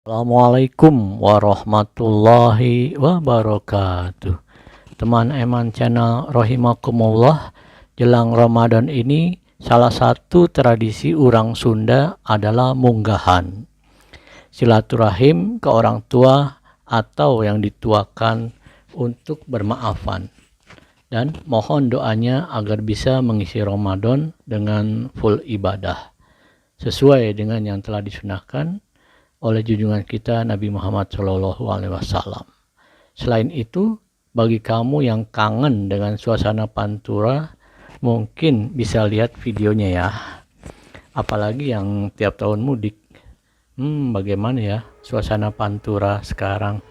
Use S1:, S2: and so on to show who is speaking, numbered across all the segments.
S1: Assalamualaikum warahmatullahi wabarakatuh. Teman Eman Channel rahimakumullah, jelang Ramadan ini salah satu tradisi orang Sunda adalah munggahan. Silaturahim ke orang tua atau yang dituakan untuk bermaafan. Dan mohon doanya agar bisa mengisi Ramadan dengan full ibadah sesuai dengan yang telah disunahkan oleh junjungan kita Nabi Muhammad SAW. Selain itu, bagi kamu yang kangen dengan suasana Pantura, mungkin bisa lihat videonya ya. Apalagi yang tiap tahun mudik. Bagaimana ya suasana Pantura sekarang?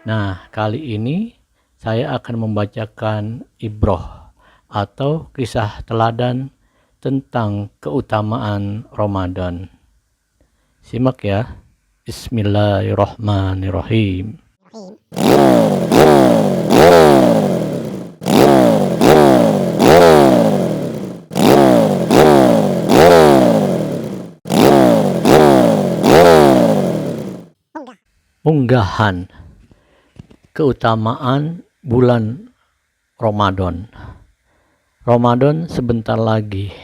S1: Nah, kali ini saya akan membacakan ibroh atau kisah teladan tentang keutamaan Ramadan. Simak ya. Bismillahirrahmanirrahim. Unggahan keutamaan bulan Ramadan. Ramadan sebentar lagi.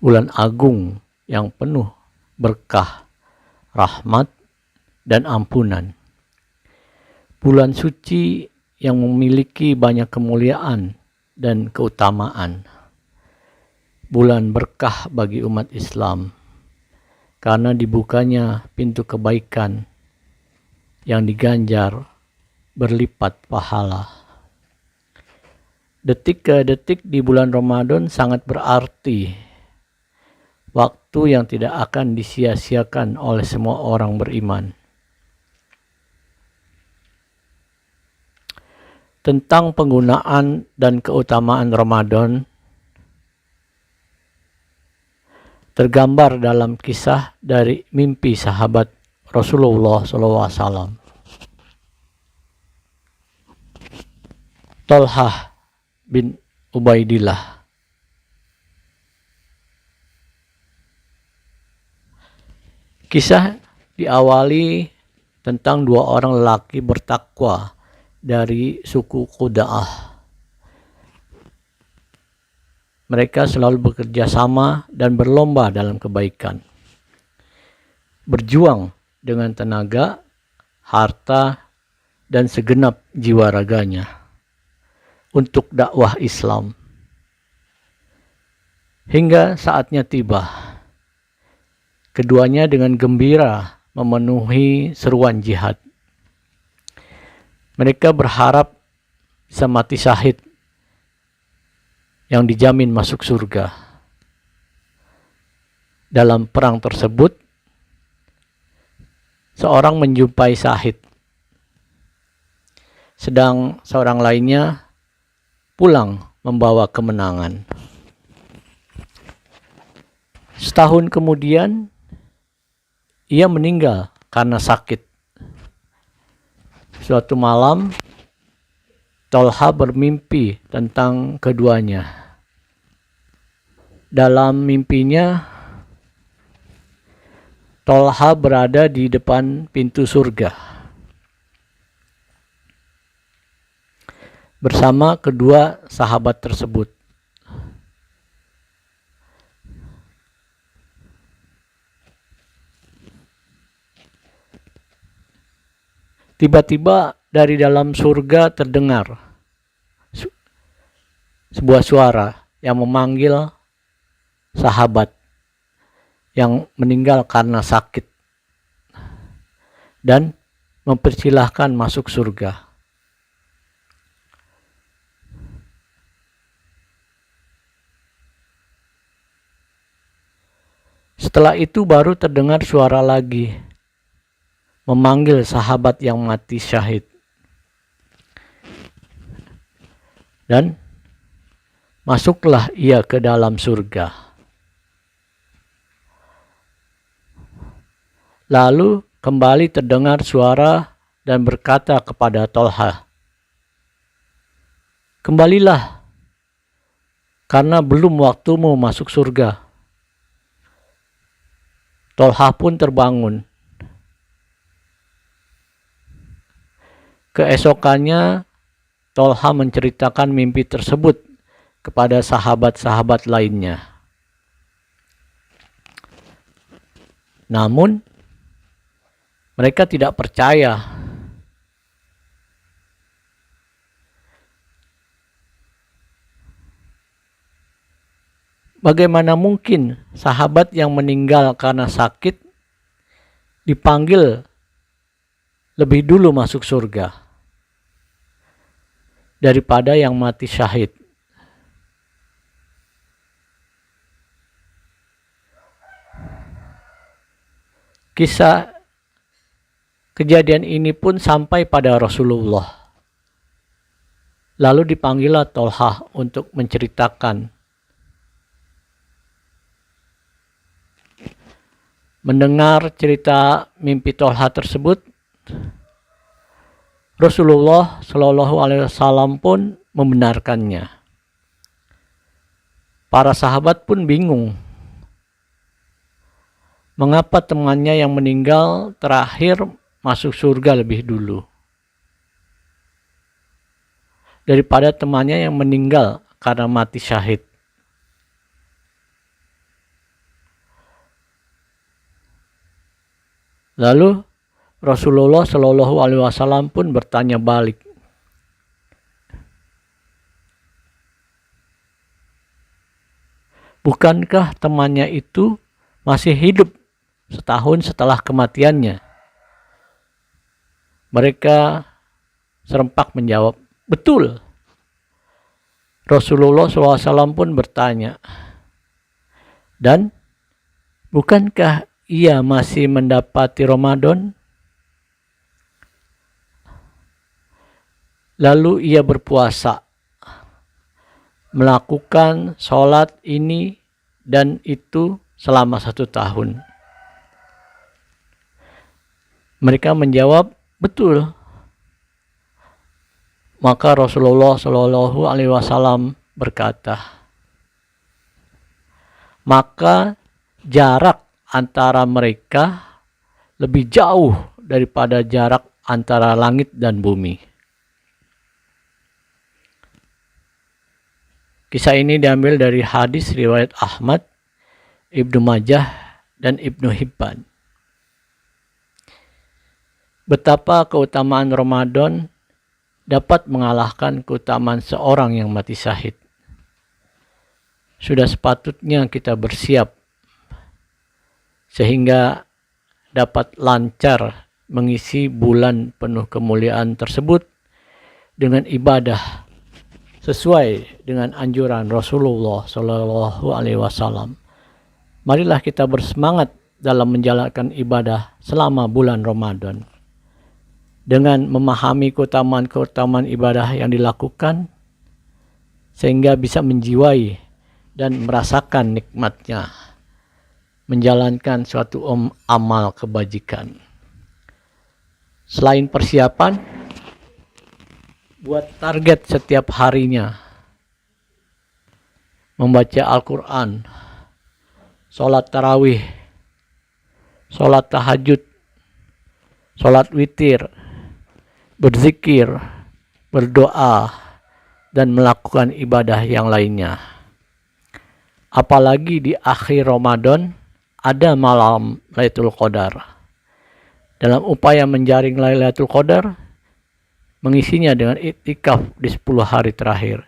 S1: Bulan agung yang penuh berkah, rahmat, dan ampunan. Bulan suci yang memiliki banyak kemuliaan dan keutamaan. Bulan berkah bagi umat Islam karena dibukanya pintu kebaikan yang diganjar berlipat pahala. Detik ke detik di bulan Ramadan sangat berarti. Waktu yang tidak akan disia-siakan oleh semua orang beriman. Tentang penggunaan dan keutamaan Ramadan tergambar dalam kisah dari mimpi sahabat Rasulullah SAW. Thalhah bin Ubaidillah. Kisah diawali tentang dua orang lelaki bertakwa dari suku Quda'ah. Mereka selalu bekerja sama dan berlomba dalam kebaikan. Berjuang dengan tenaga, harta, dan segenap jiwa raganya untuk dakwah Islam. Hingga saatnya tiba. Keduanya dengan gembira memenuhi seruan jihad. Mereka berharap bisa mati syahid yang dijamin masuk surga. Dalam perang tersebut, seorang menjumpai syahid, sedang seorang lainnya pulang membawa kemenangan. Setahun kemudian, ia meninggal karena sakit. Suatu malam, Thalhah bermimpi tentang keduanya. Dalam mimpinya, Thalhah berada di depan pintu surga bersama kedua sahabat tersebut. Tiba-tiba dari dalam surga terdengar sebuah suara yang memanggil sahabat yang meninggal karena sakit dan mempersilahkan masuk surga. Setelah itu baru terdengar suara lagi memanggil sahabat yang mati syahid. Dan masuklah ia ke dalam surga. Lalu kembali terdengar suara dan berkata kepada Thalhah, "Kembalilah karena belum waktumu masuk surga. Tolha pun terbangun. Keesokannya Tolha menceritakan mimpi tersebut kepada sahabat-sahabat lainnya. Namun mereka tidak percaya. Bagaimana mungkin sahabat yang meninggal karena sakit dipanggil lebih dulu masuk surga daripada yang mati syahid? Kisah kejadian ini pun sampai pada Rasulullah. Lalu dipanggillah Tolha untuk menceritakan. Mendengar cerita mimpi Tolha tersebut, Rasulullah Shallallahu Alaihi Wasallam pun membenarkannya. Para sahabat pun bingung. Mengapa temannya yang meninggal terakhir masuk surga lebih dulu daripada temannya yang meninggal karena mati syahid? Lalu Rasulullah Shallallahu Alaihi Wasallam pun bertanya balik, bukankah temannya itu masih hidup setahun setelah kematiannya? Mereka serempak menjawab, betul. Rasulullah SAW pun bertanya, dan bukankah ia masih mendapati Ramadan? Lalu ia berpuasa, melakukan sholat ini dan itu selama 1 tahun. Mereka menjawab, betul. Maka Rasulullah Shallallahu Alaihi Wasallam berkata, maka jarak antara mereka lebih jauh daripada jarak antara langit dan bumi. Kisah ini diambil dari hadis riwayat Ahmad, Ibnu Majah, dan Ibnu Hibban. Betapa keutamaan Ramadan dapat mengalahkan keutamaan seorang yang mati syahid. Sudah sepatutnya kita bersiap sehingga dapat lancar mengisi bulan penuh kemuliaan tersebut dengan ibadah sesuai dengan anjuran Rasulullah Shallallahu Alaihi Wasallam. Marilah kita bersemangat dalam menjalankan ibadah selama bulan Ramadan. Dengan memahami keutamaan-keutamaan ibadah yang dilakukan, sehingga bisa menjiwai dan merasakan nikmatnya menjalankan suatu amal kebajikan. Selain persiapan, buat target setiap harinya. Membaca Al-Quran, sholat tarawih, sholat tahajud, sholat witir, berzikir, berdoa, dan melakukan ibadah yang lainnya. Apalagi di akhir Ramadan, ada malam Lailatul Qadar. Dalam upaya menjaring Lailatul Qadar, mengisinya dengan iktikaf di 10 hari terakhir.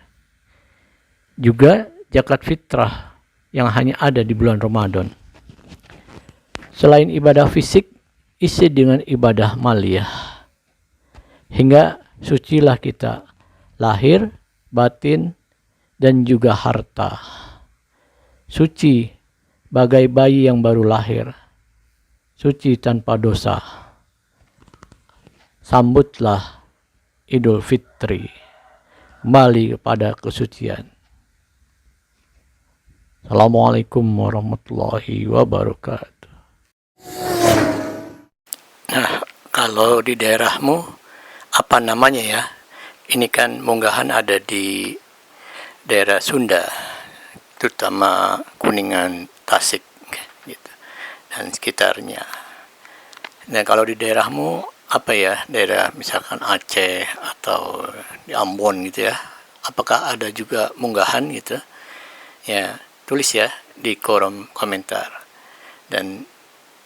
S1: Juga zakat fitrah yang hanya ada di bulan Ramadan. Selain ibadah fisik, isi dengan ibadah maliyah. Hingga sucilah kita, lahir, batin, dan juga harta. Suci bagai bayi yang baru lahir, suci tanpa dosa. Sambutlah Idul Fitri, kembali kepada kesucian. Assalamualaikum warahmatullahi wabarakatuh. Nah, kalau di daerahmu apa namanya ya? Ini kan munggahan ada di daerah Sunda. terutama Kuningan, Tasik gitu, dan sekitarnya. Nah, kalau di daerahmu apa ya, daerah misalkan Aceh atau di Ambon gitu ya, apakah ada juga munggahan gitu? Ya, tulis ya di kolom komentar. Dan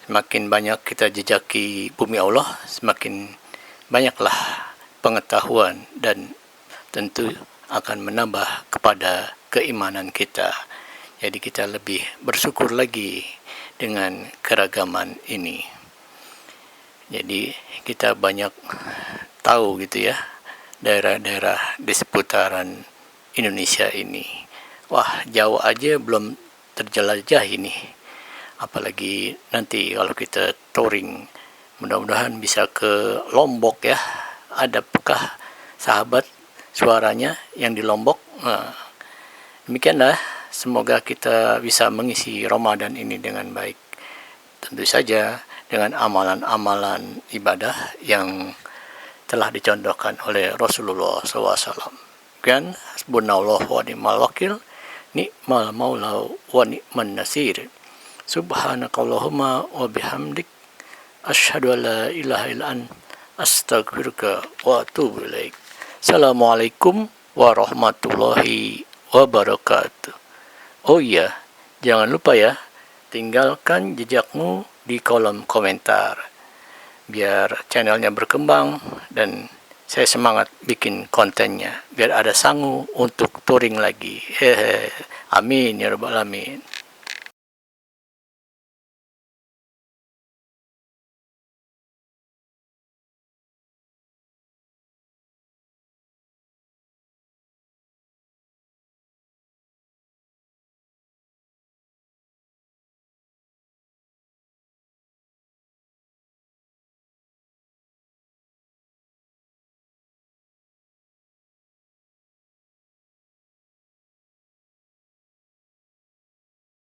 S1: semakin banyak kita jejaki bumi Allah, semakin banyaklah pengetahuan dan tentu akan menambah kepada keimanan kita. Jadi kita lebih bersyukur lagi dengan keragaman ini. Jadi kita banyak tahu gitu ya, daerah-daerah di seputaran Indonesia ini. Wah, Jawa aja belum terjelajah ini. Apalagi nanti kalau kita touring, mudah-mudahan bisa ke Lombok ya. Adakah sahabat suaranya yang di Lombok? Nah, demikianlah, semoga kita bisa mengisi Ramadan ini dengan baik. Tentu saja dengan amalan-amalan ibadah yang telah dicontohkan oleh Rasulullah SAW. Kan, hasbunallah wa ni'mal wakil, ni'mal maula wa ni'man nasir. Subhanakallahumma wa bihamdik, asyhadu an la ilaha illa anta, astaghfiruka wa atubu ilaik. Assalamualaikum warahmatullahi wabarakatuh. Oh iya, jangan lupa ya, tinggalkan jejakmu di kolom komentar biar channelnya berkembang dan saya semangat bikin kontennya biar ada sangu untuk touring lagi. Amin ya rabbal alamin.